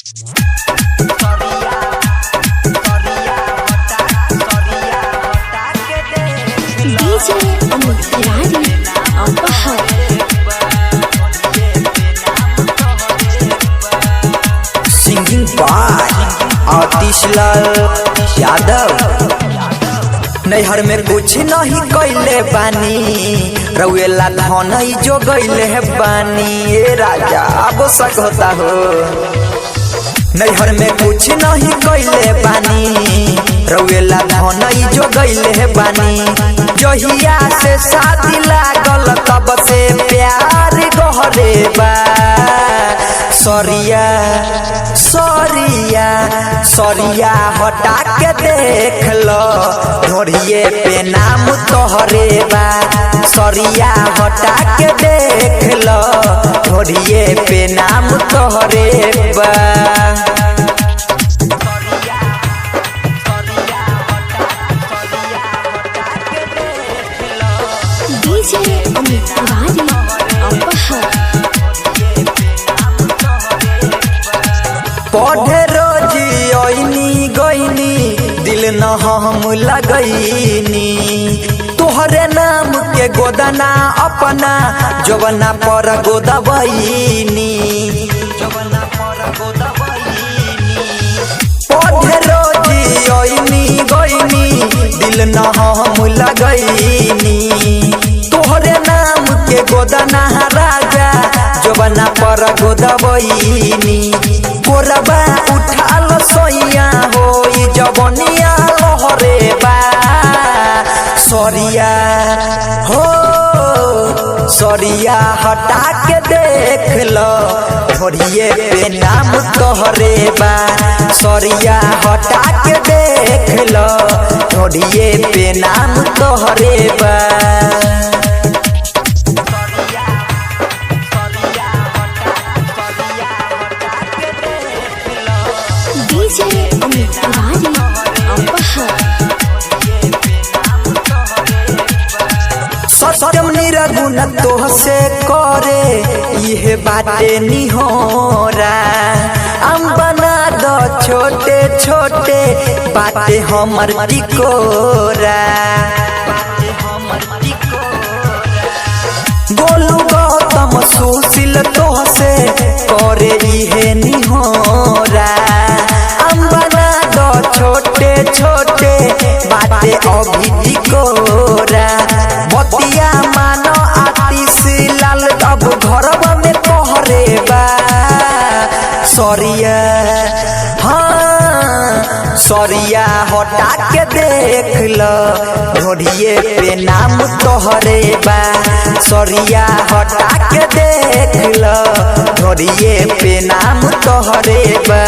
Singing by आतिश लाल यादव। नैहर में कुछ नहीं कैले बानी, रउएला धन जो गईले बानी। ए राजा अब शक होता हो। नैहर में कुछ नहीं कैले बानी, रउएला धन जो गईले बानी। जहिया से शादी लागल तब से प्यार गहरे बा। सरिया सरिया सरिया हटा के देख लो, ढोरिए पे नाम तोहरे बा। सरिया हटा के देख लो, ढोरिए पे नाम तोहरे बा। पढ़े रोजी ओइनी गईनी, दिल न हम लगईनी। तोहरे नाम के गोदना अपना जवना पर गोदबईनी। पढ़े रोजी ओइनी गईनी, दिल न हम लगईनी। तोहरे नाम के गोदना राजा जवना पर गोदबईनी। कोरबा उठाल सोइया होई जवनिया लहरे बा। सरिया हो सरिया हटा के देख लो, ढोरिए पे नाम तोहरे बा। सरिया हटा के देख लो, ढोरिए पे नाम तोहरे बा। सत्यम निरगुण तोह से करे ये बाटे निहोरा। हम बना दो छोटे छोटे बाटे हमर टिकोरा। गोलू गौतम सुशील तोह से करे ये निहोरा। हम बना दो छोटे छोटे बाटे अभी टिकोरा। बतिया मानो आतिश लाल अब घरवा में तोहरे बा। सरिया हाँ सरिया हटा के देख लो, ढोरिए पे नाम तोहरे बा। सरिया हटा के देख लो, ढोरिए पे नाम तोहरे बा।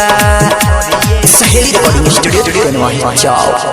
सहेली रिकॉर्डिंग स्टूडियो जाओ।